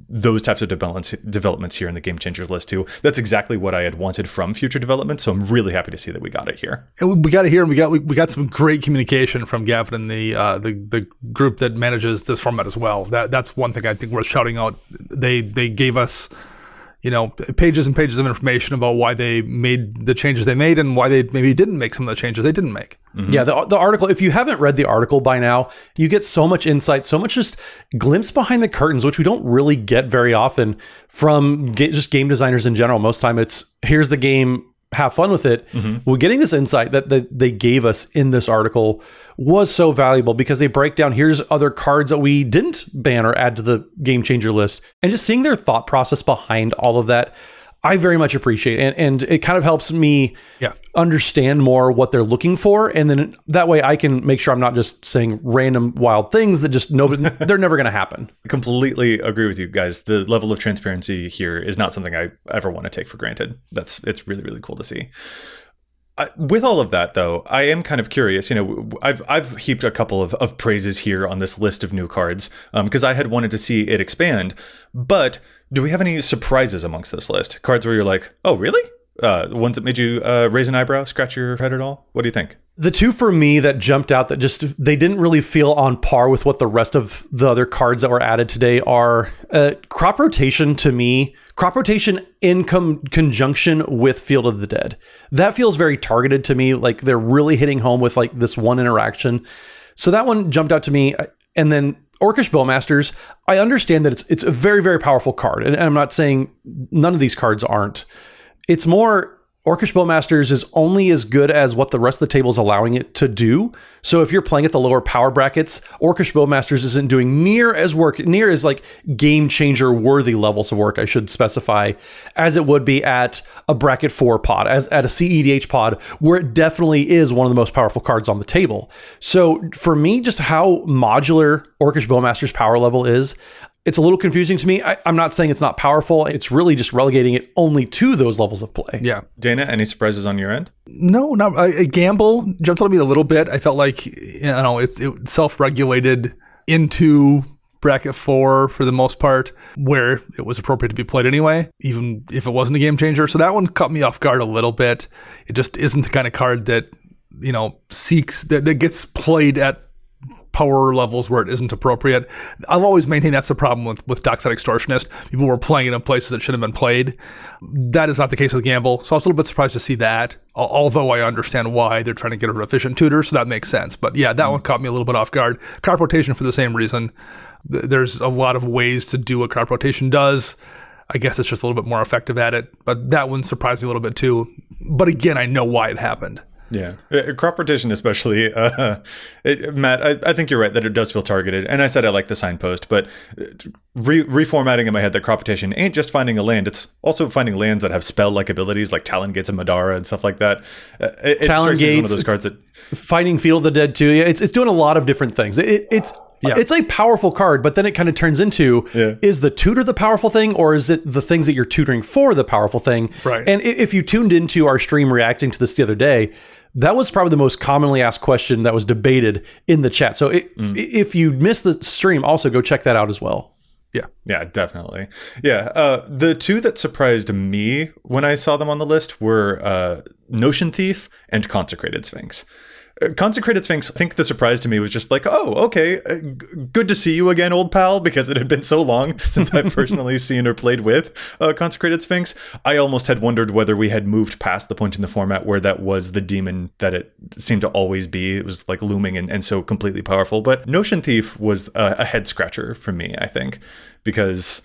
those types of developments here in the game changers list too. That's exactly what I had wanted from future development. So I'm really happy to see that we got it here. And we got it here, and we got some great communication from Gavin and the group that manages this format as well. That's one thing I think worth shouting out. They gave us pages and pages of information about why they made the changes they made and why they maybe didn't make some of the changes they didn't make. Mm-hmm. Yeah, the article, if you haven't read the article by now, you get so much insight, so much just glimpse behind the curtains, which we don't really get very often from just game designers in general. Most time it's, here's the game, have fun with it. Mm-hmm. Well, getting this insight that they gave us in this article was so valuable, because they break down, here's other cards that we didn't ban or add to the game changer list, and just seeing their thought process behind all of that, I very much appreciate. And it kind of helps me understand more what they're looking for. And then that way I can make sure I'm not just saying random wild things that just they're never going to happen. I completely agree with you guys. The level of transparency here is not something I ever want to take for granted. It's really, really cool to see. With all of that, though, I am kind of curious. I've heaped a couple of praises here on this list of new cards because I had wanted to see it expand. But do we have any surprises amongst this list? Cards where you're like, oh, really? Ones that made you raise an eyebrow, scratch your head at all? What do you think? The two for me that jumped out that just, they didn't really feel on par with what the rest of the other cards that were added today are crop rotation. To me, crop rotation in conjunction with Field of the Dead. That feels very targeted to me. Like they're really hitting home with like this one interaction. So that one jumped out to me. And then Orcish Bowmasters, I understand that it's a very, very powerful card. And I'm not saying none of these cards aren't. It's more, Orcish Bowmasters is only as good as what the rest of the table is allowing it to do. So if you're playing at the lower power brackets, Orcish Bowmasters isn't doing near as like game changer worthy levels of work, I should specify, as it would be at a bracket 4 pod, as at a CEDH pod, where it definitely is one of the most powerful cards on the table. So for me, just how modular Orcish Bowmasters power level is, it's a little confusing to me. I'm not saying it's not powerful. It's really just relegating it only to those levels of play. Yeah. Dana, any surprises on your end? No, not a gamble jumped on me a little bit. I felt like, it self-regulated into bracket 4 for the most part, where it was appropriate to be played anyway, even if it wasn't a game changer. So that one caught me off guard a little bit. It just isn't the kind of card that, that gets played at power levels where it isn't appropriate. I've always maintained that's the problem with Dockside Extortionist. People were playing it in places that shouldn't have been played. That is not the case with Gamble. So I was a little bit surprised to see that, although I understand why they're trying to get a efficient tutor, so that makes sense. But yeah, that one caught me a little bit off guard. Card rotation for the same reason. There's a lot of ways to do what card rotation does. I guess it's just a little bit more effective at it. But that one surprised me a little bit too. But again, I know why it happened. Yeah, crop rotation especially. Matt, I think you're right that it does feel targeted. And I said I like the signpost, but reformatting in my head that crop rotation ain't just finding a land. It's also finding lands that have spell-like abilities like Talon Gates and Madara and stuff like that. Talon Gates, one of those cards that fighting Field of the Dead too. Yeah, it's doing a lot of different things. It's a powerful card, but then it kind of turns into, is the tutor the powerful thing, or is it the things that you're tutoring for the powerful thing? Right. And if you tuned into our stream reacting to this the other day, that was probably the most commonly asked question that was debated in the chat. So if you missed the stream, also go check that out as well. Yeah, definitely. Yeah, the two that surprised me when I saw them on the list were Notion Thief and Consecrated Sphinx. Consecrated Sphinx, I think the surprise to me was just like, oh, okay, good to see you again, old pal, because it had been so long since I've personally seen or played with Consecrated Sphinx. I almost had wondered whether we had moved past the point in the format where that was the demon that it seemed to always be. It was like looming and so completely powerful. But Notion Thief was a head scratcher for me, I think, because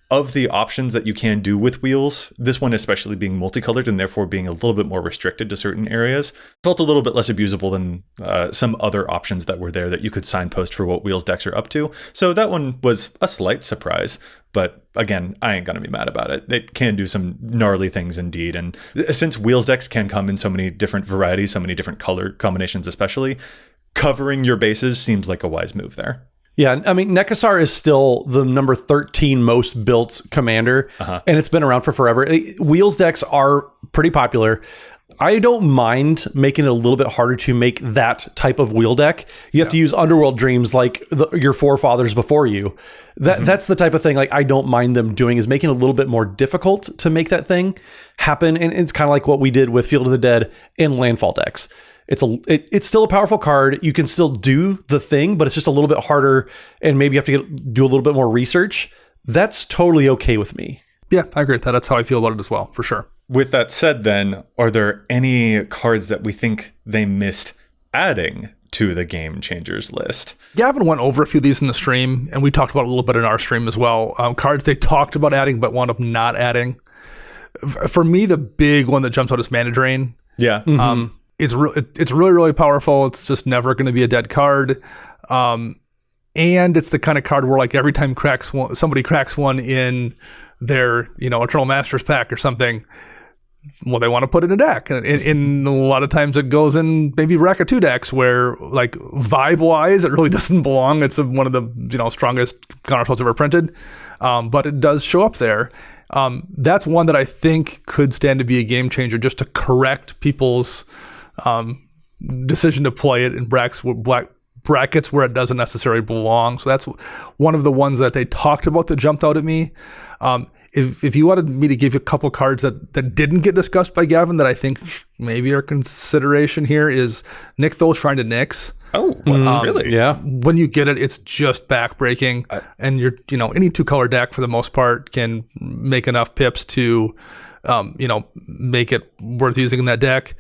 of the options that you can do with wheels, this one especially being multicolored and therefore being a little bit more restricted to certain areas, felt a little bit less abusable than some other options that were there that you could signpost for what wheels decks are up to. So that one was a slight surprise, but again, I ain't gonna be mad about it. It can do some gnarly things indeed, and since wheels decks can come in so many different varieties, so many different color combinations especially, covering your bases seems like a wise move there. Yeah, I mean, Nekasar is still the number 13 most built commander, and it's been around for forever. Wheels decks are pretty popular. I don't mind making it a little bit harder to make that type of wheel deck. You have to use Underworld Dreams like your forefathers before you. That's the type of thing like I don't mind them doing, is making it a little bit more difficult to make that thing happen. And it's kind of like what we did with Field of the Dead and Landfall decks. It's still a powerful card. You can still do the thing, but it's just a little bit harder, and maybe you have to do a little bit more research. That's totally okay with me. Yeah, I agree with that. That's how I feel about it as well, for sure. With that said, then, are there any cards that we think they missed adding to the Game Changers list? Gavin went over a few of these in the stream, and we talked about it a little bit in our stream as well. Cards they talked about adding, but wound up not adding. For me, the big one that jumps out is Mana Drain. Yeah. It's really, really powerful. It's just never going to be a dead card. And it's the kind of card where like every time somebody cracks one in their, Eternal Masters pack or something, well, they want to put it in a deck. And in a lot of times it goes in maybe Raka 2 decks where like vibe-wise, it really doesn't belong. It's one of the, strongest counterspells ever printed. But it does show up there. That's one that I think could stand to be a game changer just to correct people's decision to play it in brackets where it doesn't necessarily belong. So that's one of the ones that they talked about that jumped out at me. If you wanted me to give you a couple cards that didn't get discussed by Gavin that I think maybe are consideration here is Nykthos Shrine to Nyx. Oh, really? Yeah. When you get it, it's just backbreaking, and you're any 2-color deck for the most part can make enough pips to make it worth using in that deck.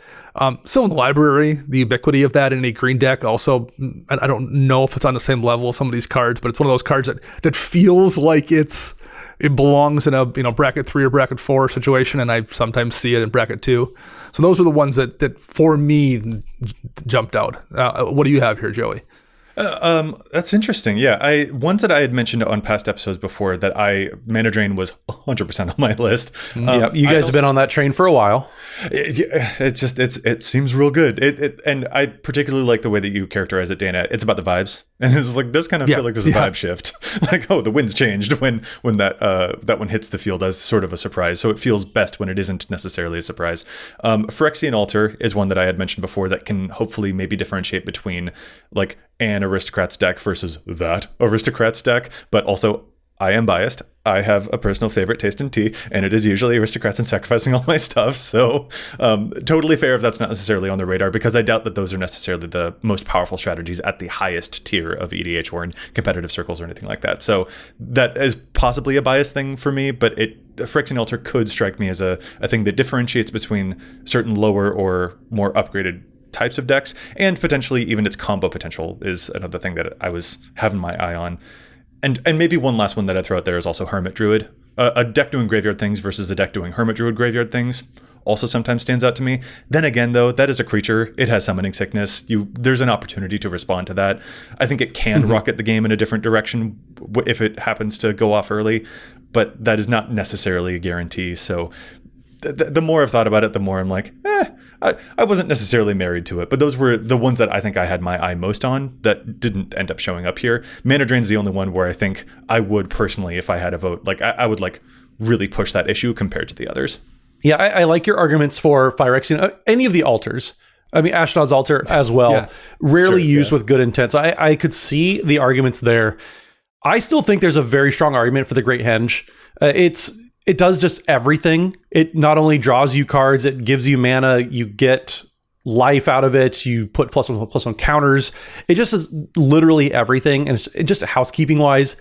Still in the library, the ubiquity of that in a green deck also, I don't know if it's on the same level as some of these cards, but it's one of those cards that feels like it's it belongs in a bracket 3 or bracket 4 situation, and I sometimes see it in bracket 2. So those are the ones that for me jumped out. What do you have here, Joey? That's interesting. Yeah, ones that I had mentioned on past episodes before that Mana Drain was 100% on my list. Yeah, you guys have been on that train for a while. It seems real good. And I particularly like the way that you characterize it, Dana. It's about the vibes, and it's like does kind of feel like there's a vibe shift. Like, oh, the wind's changed when that one hits the field as sort of a surprise. So it feels best when it isn't necessarily a surprise. Phyrexian Altar is one that I had mentioned before that can hopefully maybe differentiate between like an aristocrat's deck versus that aristocrat's deck, but also I am biased. I have a personal favorite taste in tea, and it is usually aristocrats and sacrificing all my stuff. So totally fair if that's not necessarily on the radar, because I doubt that those are necessarily the most powerful strategies at the highest tier of EDH or in competitive circles or anything like that. So that is possibly a biased thing for me, but Phyrexian Altar could strike me as a thing that differentiates between certain lower or more upgraded types of decks, and potentially even its combo potential is another thing that I was having my eye on. And maybe one last one that I'd throw out there is also Hermit Druid. A deck doing graveyard things versus a deck doing Hermit Druid graveyard things also sometimes stands out to me. Then again, though, that is a creature. It has summoning sickness. There's an opportunity to respond to that. I think it can rocket the game in a different direction if it happens to go off early, but that is not necessarily a guarantee. So the more I've thought about it, the more I'm like, I wasn't necessarily married to it, but those were the ones that I think I had my eye most on that didn't end up showing up here. Mana Drain's the only one where I think I would personally, if I had a vote, like I would like really push that issue compared to the others. Yeah, I like your arguments for Phyrexian, any of the altars. I mean, Ashnod's Altar as well. Rarely used with good intent. So I could see the arguments there. I still think there's a very strong argument for the Great Henge. It does just everything. It not only draws you cards, it gives you mana, you get life out of it, you put +1/+1 counters. It just is literally everything. And it just housekeeping wise,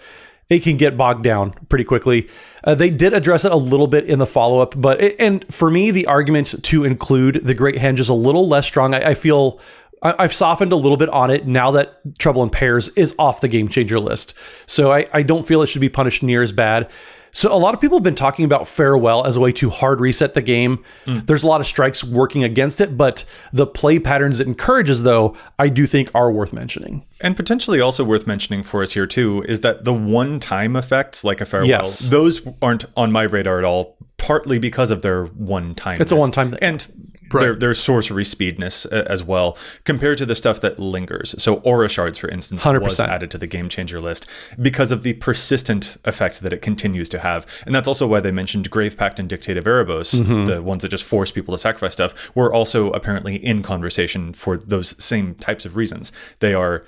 it can get bogged down pretty quickly. They did address it a little bit in the follow-up, and for me, the argument to include the Great Henge is a little less strong. I feel I've softened a little bit on it now that Trouble in Pairs is off the Game Changer list. So I don't feel it should be punished near as bad. So a lot of people have been talking about Farewell as a way to hard reset the game. There's a lot of strikes working against it, but the play patterns it encourages, though, I do think are worth mentioning. And potentially also worth mentioning for us here, too, is that the one-time effects, like a Farewell, those aren't on my radar at all, partly because of their one-time. It's a one-time thing. And their sorcery speedness as well, compared to the stuff that lingers. So Aura Shards, for instance, 100%. was added to the Game Changer list because of the persistent effect that it continues to have. And that's also why they mentioned Grave Pact and Dictate of Erebos, the ones that just force people to sacrifice stuff, were also apparently in conversation for those same types of reasons. They are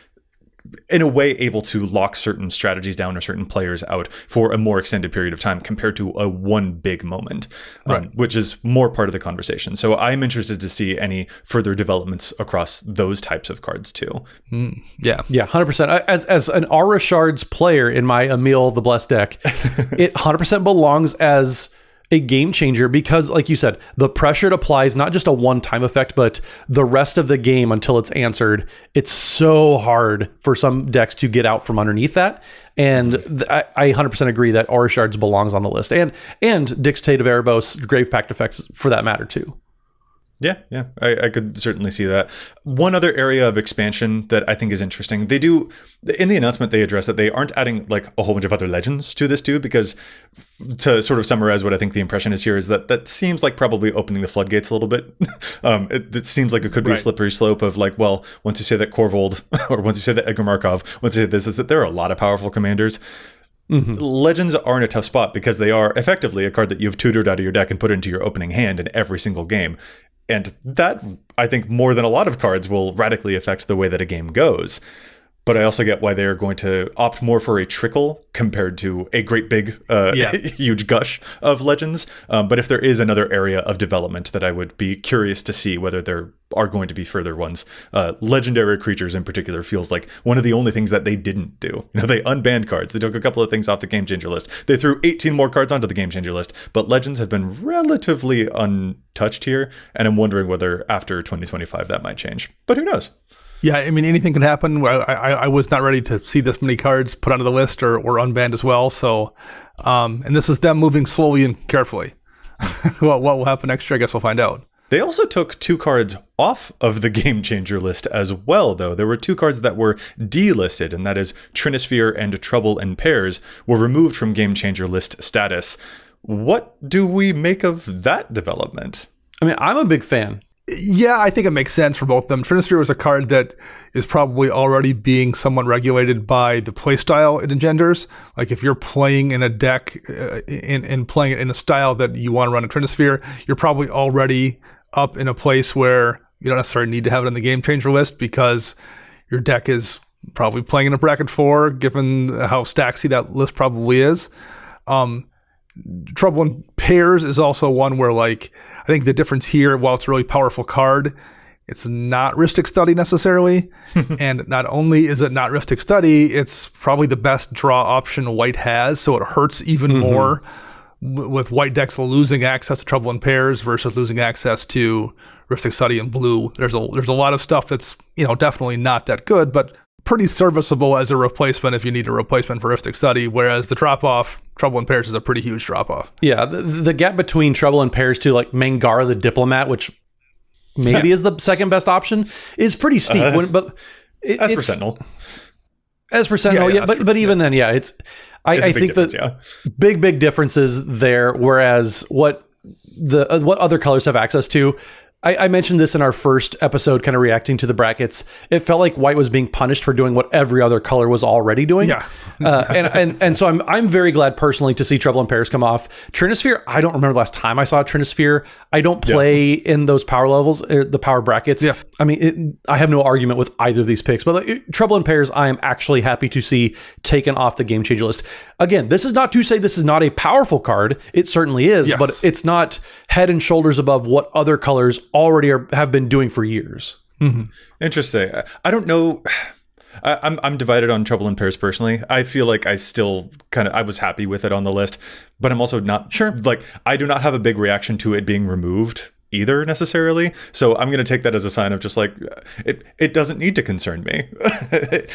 in a way able to lock certain strategies down or certain players out for a more extended period of time compared to a one big moment, which is more part of the conversation. So I'm interested to see any further developments across those types of cards too. Yeah, 100%. As an Aura Shards player in my Emil the Blessed deck, it 100% belongs as a game changer because, like you said, the pressure it applies, not just a one-time effect, but the rest of the game until it's answered. It's so hard for some decks to get out from underneath that. And I 100% agree that Aura Shards belongs on the list. And Dictate of Erebos, Grave Pact effects for that matter too. Yeah, I could certainly see that. One other area of expansion that I think is interesting, they do, in the announcement, they address that they aren't adding like a whole bunch of other legends to this too, because to sort of summarize what I think the impression is here is that seems like probably opening the floodgates a little bit. It seems like it could be a slippery slope of like, well, once you say that Korvold, or once you say that Edgar Markov, once you say this, is that there are a lot of powerful commanders. Legends are in a tough spot because they are effectively a card that you've tutored out of your deck and put into your opening hand in every single game. And that, I think, more than a lot of cards will radically affect the way that a game goes. But I also get why they're going to opt more for a trickle compared to a great big, huge gush of legends. But if there is another area of development that I would be curious to see whether there are going to be further ones, legendary creatures in particular feels like one of the only things that they didn't do. You know, they unbanned cards. They took a couple of things off the Game Changer list. They threw 18 more cards onto the Game Changer list, but legends have been relatively untouched here. And I'm wondering whether after 2025 that might change. But who knows? Yeah, I mean, anything can happen. I was not ready to see this many cards put onto the list or unbanned as well. So, and this is them moving slowly and carefully. What will happen next year, I guess we'll find out. They also took 2 cards off of the Game Changer list as well, though. There were 2 cards that were delisted, and that is Trinisphere and Trouble in Pairs were removed from Game Changer list status. What do we make of that development? I mean, I'm a big fan. Yeah, I think it makes sense for both of them. Trinisphere was a card that is probably already being somewhat regulated by the playstyle it engenders. Like if you're playing in a deck and playing it in a style that you want to run a Trinisphere, you're probably already up in a place where you don't necessarily need to have it on the Game Changer list because your deck is probably playing in a bracket 4, given how stacksy that list probably is. Trouble in Pairs is also one where, like, I think the difference here, while it's a really powerful card, it's not Rhystic Study necessarily. And not only is it not Rhystic Study, it's probably the best draw option white has, so it hurts even more with white decks losing access to Trouble in Pairs versus losing access to Rhystic Study in blue. There's a lot of stuff that's, definitely not that good, but pretty serviceable as a replacement if you need a replacement for Rhystic Study, whereas the drop-off, Trouble in Pairs is a pretty huge drop-off. Yeah, the gap between Trouble in Pairs to like Mangara the Diplomat, which maybe is the second best option, is pretty steep. But as per Sentinel. As per Sentinel, yeah. But even then, yeah, I think that big differences there, whereas what other colors have access to. I mentioned this in our first episode, kind of reacting to the brackets. It felt like white was being punished for doing what every other color was already doing. Yeah. And so I'm very glad personally to see Trouble in Pairs come off. Trinisphere, I don't remember the last time I saw a Trinisphere. I don't play in those power levels, the power brackets. Yeah. I mean, I have no argument with either of these picks, but Trouble in Pairs, I am actually happy to see taken off the Game Changer list. Again, this is not to say this is not a powerful card. It certainly is, but it's not head and shoulders above what other colors already have been doing for years. Interesting. I don't know. I'm divided on Trouble in Pairs personally. I feel like I still I was happy with it on the list, but I'm also not sure. Like, I do not have a big reaction to it being removed either necessarily. So I'm going to take that as a sign of just like, it doesn't need to concern me.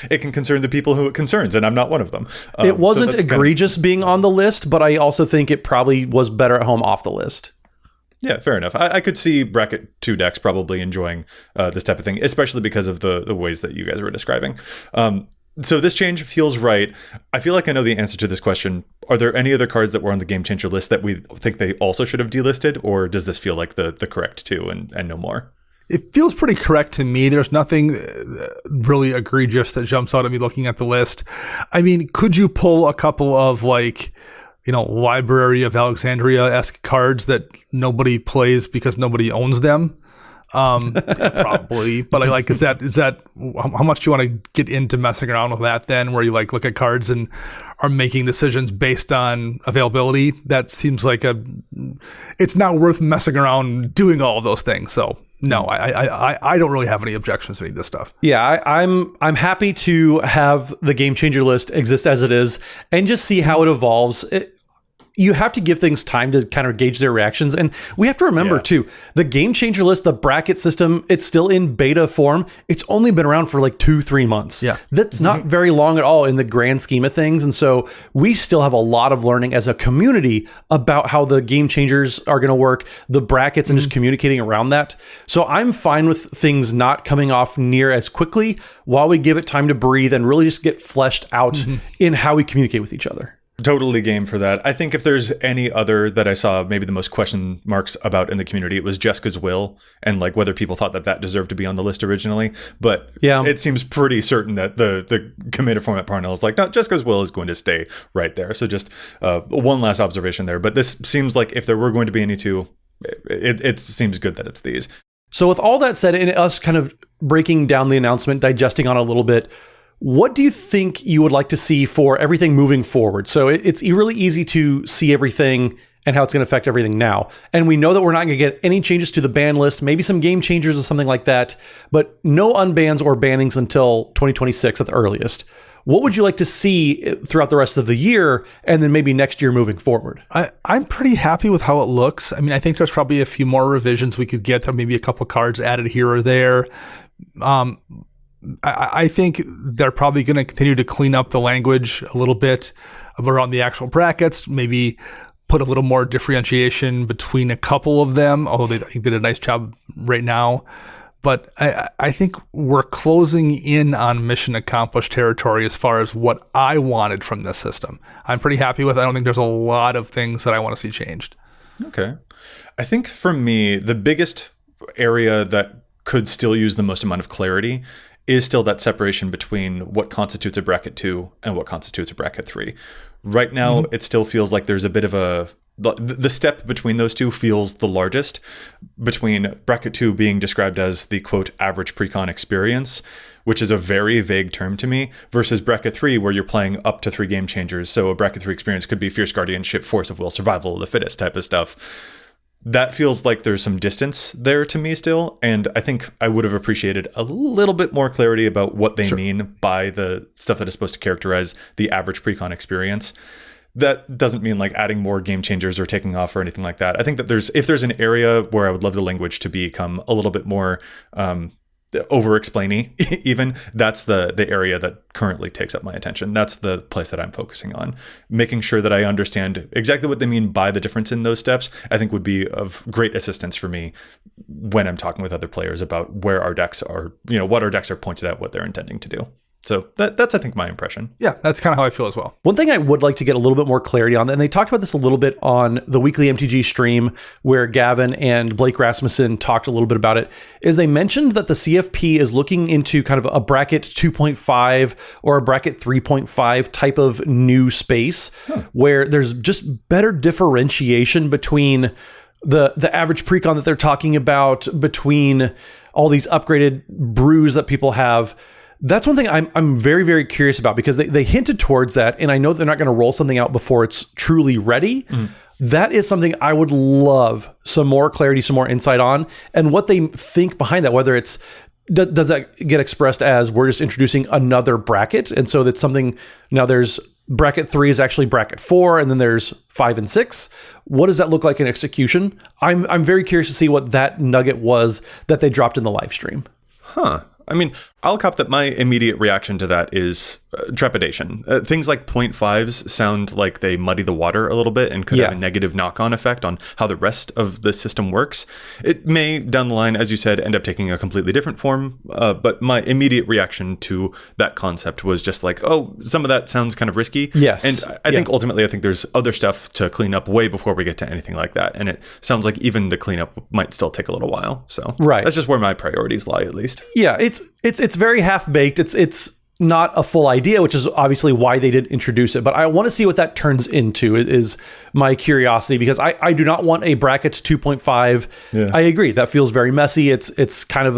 It can concern the people who it concerns, and I'm not one of them. It wasn't egregious being on the list, but I also think it probably was better at home off the list. Yeah, fair enough. I could see bracket 2 decks probably enjoying this type of thing, especially because of the ways that you guys were describing. So this change feels right. I feel like I know the answer to this question. Are there any other cards that were on the Game Changer list that we think they also should have delisted, or does this feel like the correct 2 and no more? It feels pretty correct to me. There's nothing really egregious that jumps out at me looking at the list. I mean, could you pull a couple of Library of Alexandria-esque cards that nobody plays because nobody owns them? Probably, but is that how much do you want to get into messing around with that then, where you look at cards and are making decisions based on availability? That seems like it's not worth messing around doing all of those things. So no, I don't really have any objections to any of this stuff. Yeah, I'm happy to have the Game Changer list exist as it is and just see how it evolves. You have to give things time to kind of gauge their reactions. And we have to remember, too, the Game Changer list, the bracket system, it's still in beta form. It's only been around for 2-3 months. Yeah. That's not very long at all in the grand scheme of things. And so we still have a lot of learning as a community about how the Game Changers are going to work, the brackets, and just communicating around that. So I'm fine with things not coming off near as quickly while we give it time to breathe and really just get fleshed out in how we communicate with each other. Totally game for that. I think if there's any other that I saw maybe the most question marks about in the community, it was Jessica's Will and whether people thought that deserved to be on the list originally. But it seems pretty certain that the Commander format panel is no, Jessica's Will is going to stay right there. So just one last observation there. But this seems like if there were going to be any 2, it seems good that it's these. So with all that said, and us kind of breaking down the announcement, digesting on it a little bit, what do you think you would like to see for everything moving forward? So it's really easy to see everything and how it's going to affect everything now. And we know that we're not going to get any changes to the ban list, maybe some game changers or something like that, but no unbans or bannings until 2026 at the earliest. What would you like to see throughout the rest of the year and then maybe next year moving forward? I'm pretty happy with how it looks. I mean, I think there's probably a few more revisions we could get, or maybe a couple cards added here or there. I think they're probably going to continue to clean up the language a little bit around the actual brackets, maybe put a little more differentiation between a couple of them, although they did a nice job right now. But I think we're closing in on mission accomplished territory as far as what I wanted from this system. I'm pretty happy with it. I don't think there's a lot of things that I want to see changed. Okay. I think for me, the biggest area that could still use the most amount of clarity is still that separation between what constitutes a bracket 2 and what constitutes a bracket 3. Right now, it still feels like there's a bit of the step between those two feels the largest, between bracket 2 being described as the quote average precon experience, which is a very vague term to me, versus bracket 3 where you're playing up to 3 game changers. So a bracket 3 experience could be fierce guardianship, force of will, survival of the fittest type of stuff. That feels like there's some distance there to me still, and I think I would have appreciated a little bit more clarity about what they mean by the stuff that is supposed to characterize the average precon experience. That doesn't mean like adding more game changers or taking off or anything like that. I think that if there's an area where I would love the language to become a little bit more over-explainy, even, that's the area that currently takes up my attention. That's the place that I'm focusing on. Making sure that I understand exactly what they mean by the difference in those steps, I think would be of great assistance for me when I'm talking with other players about where our decks are, what our decks are pointed at, what they're intending to do. So that's, I think, my impression. Yeah, that's kind of how I feel as well. One thing I would like to get a little bit more clarity on, and they talked about this a little bit on the weekly MTG stream where Gavin and Blake Rasmussen talked a little bit about it, is they mentioned that the CFP is looking into kind of a bracket 2.5 or a bracket 3.5 type of new space where there's just better differentiation between the average precon that they're talking about, between all these upgraded brews that people have. That's one thing I'm very, very curious about, because they hinted towards that, and I know they're not going to roll something out before it's truly ready. That is something I would love some more clarity, some more insight on, and what they think behind that, whether it's does that get expressed as we're just introducing another bracket, and so that's something, now there's bracket 3 is actually bracket 4, and then there's 5 and 6. What does that look like in execution? I'm very curious to see what that nugget was that they dropped in the live stream. I mean, I'll cop that my immediate reaction to that is trepidation. Things like 0.5s sound like they muddy the water a little bit and could have a negative knock-on effect on how the rest of the system works. It may, down the line, as you said, end up taking a completely different form, but my immediate reaction to that concept was just like, oh, some of that sounds kind of risky. Yes. And I think ultimately, I think there's other stuff to clean up way before we get to anything like that. And it sounds like even the cleanup might still take a little while. So that's just where my priorities lie, at least. Yeah, it's very half-baked. It's not a full idea, which is obviously why they didn't introduce it. But I want to see what that turns into, is my curiosity, because I do not want a bracket 2.5. Yeah. I agree. That feels very messy. It's kind of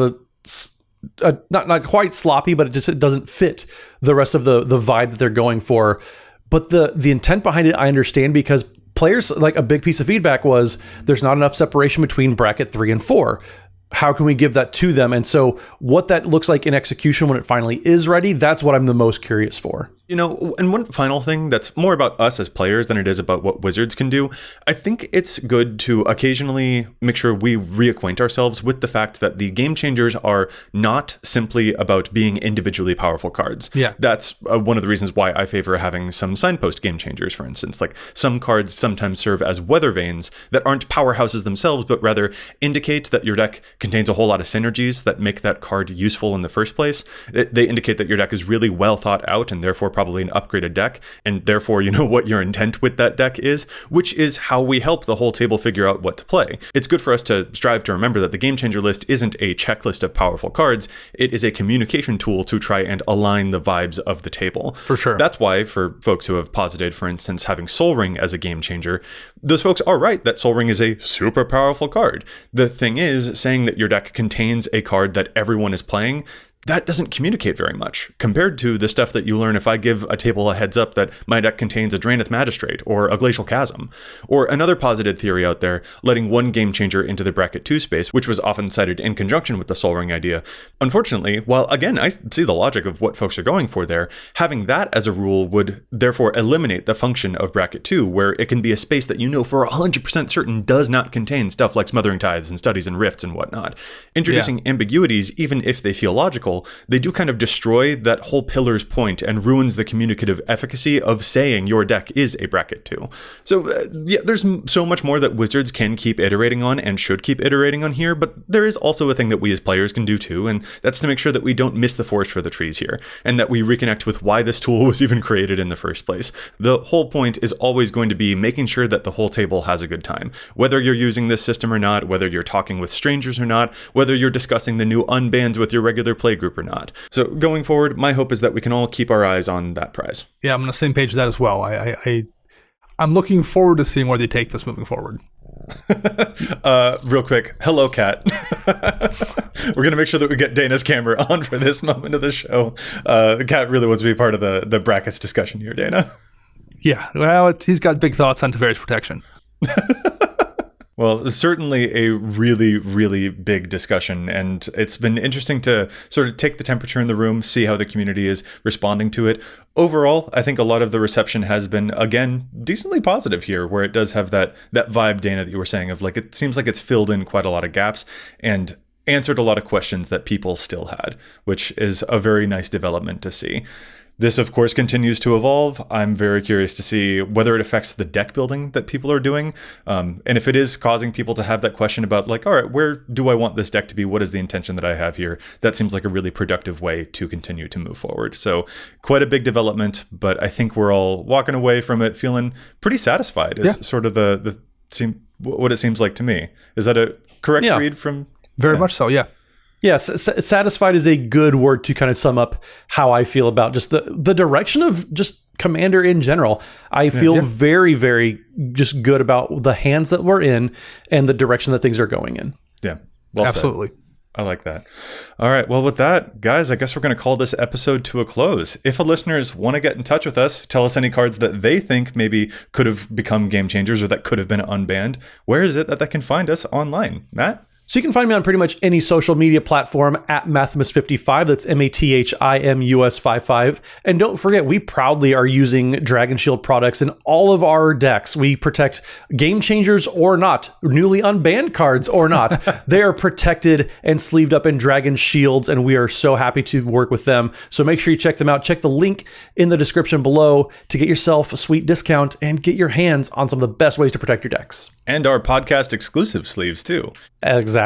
a not quite sloppy, but it doesn't fit the rest of the vibe that they're going for. But the intent behind it, I understand, because players, like, a big piece of feedback was there's not enough separation between bracket 3 and 4. How can we give that to them? And so what that looks like in execution when it finally is ready, that's what I'm the most curious for. And one final thing that's more about us as players than it is about what Wizards can do, I think it's good to occasionally make sure we reacquaint ourselves with the fact that the game changers are not simply about being individually powerful cards. Yeah. That's one of the reasons why I favor having some signpost game changers, for instance. Like, some cards sometimes serve as weather vanes that aren't powerhouses themselves, but rather indicate that your deck contains a whole lot of synergies that make that card useful in the first place. They indicate that your deck is really well thought out and therefore probably an upgraded deck, and therefore you know what your intent with that deck is, which is how we help the whole table figure out what to play. It's good for us to strive to remember that the Game Changer list isn't a checklist of powerful cards, it is a communication tool to try and align the vibes of the table. For sure. That's why, for folks who have posited, for instance, having Sol Ring as a game changer, those folks are right that Sol Ring is a super powerful card. The thing is, saying that your deck contains a card that everyone is playing, that doesn't communicate very much compared to the stuff that you learn if I give a table a heads up that my deck contains a Draenith Magistrate or a Glacial Chasm. Or another posited theory out there, letting one game changer into the bracket 2 space, which was often cited in conjunction with the Sol Ring idea. Unfortunately, while again, I see the logic of what folks are going for there, having that as a rule would therefore eliminate the function of bracket 2, where it can be a space that you know for 100% certain does not contain stuff like Smothering Tides and Studies and Rifts and whatnot. Introducing ambiguities, even if they feel logical, circle, they do kind of destroy that whole pillar's point and ruins the communicative efficacy of saying your deck is a bracket 2. So yeah, there's so much more that Wizards can keep iterating on and should keep iterating on here, but there is also a thing that we as players can do too, and that's to make sure that we don't miss the forest for the trees here, and that we reconnect with why this tool was even created in the first place. The whole point is always going to be making sure that the whole table has a good time. Whether you're using this system or not, whether you're talking with strangers or not, whether you're discussing the new UNBANS with your regular play group or not. So going forward, my hope is that we can all keep our eyes on that prize. Yeah, I'm on the same page with that as well. I'm looking forward to seeing where they take this moving forward. Real quick, hello, Kat. We're going to make sure that we get Dana's camera on for this moment of the show. Kat really wants to be part of the brackets discussion here, Dana. Yeah, well, he's got big thoughts on Teferi's protection. Well, certainly a really, really big discussion, and it's been interesting to sort of take the temperature in the room, see how the community is responding to it. Overall, I think a lot of the reception has been, again, decently positive here, where it does have that vibe, Dana, that you were saying of like, it seems like it's filled in quite a lot of gaps and answered a lot of questions that people still had, which is a very nice development to see. This, of course, continues to evolve. I'm very curious to see whether it affects the deck building that people are doing. And if it is causing people to have that question about like, all right, where do I want this deck to be? What is the intention that I have here? That seems like a really productive way to continue to move forward. So quite a big development, but I think we're all walking away from it feeling pretty satisfied is sort of what it seems like to me. Is that a correct read from? Very much so, yeah. Yes, satisfied is a good word to kind of sum up how I feel about just the direction of just Commander in general. I feel very, very just good about the hands that we're in and the direction that things are going in. Yeah, well absolutely. Said. I like that. All right. Well, with that, guys, I guess we're going to call this episode to a close. If listeners want to get in touch with us, tell us any cards that they think maybe could have become game changers or that could have been unbanned, where is it that they can find us online? Matt? So you can find me on pretty much any social media platform at Mathimus55. That's MATHIMUS55. And don't forget, we proudly are using Dragon Shield products in all of our decks. We protect game changers or not, newly unbanned cards or not. They are protected and sleeved up in Dragon Shields, and we are so happy to work with them. So make sure you check them out. Check the link in the description below to get yourself a sweet discount and get your hands on some of the best ways to protect your decks. And our podcast exclusive sleeves too. Exactly.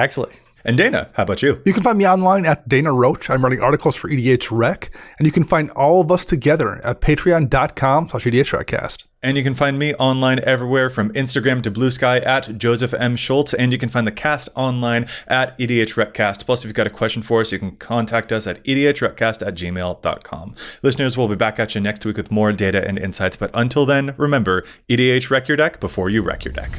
And Dana, how about you? You can find me online at Dana Roach. I'm writing articles for EDHREC. And you can find all of us together at patreon.com/EDHRECast. And you can find me online everywhere from Instagram to Blue Sky at Joseph M. Schultz. And you can find the cast online at EDHRECast. Plus, if you've got a question for us, you can contact us at EDHRECast@gmail.com. Listeners, we'll be back at you next week with more data and insights. But until then, remember, EDHREC your deck before you wreck your deck.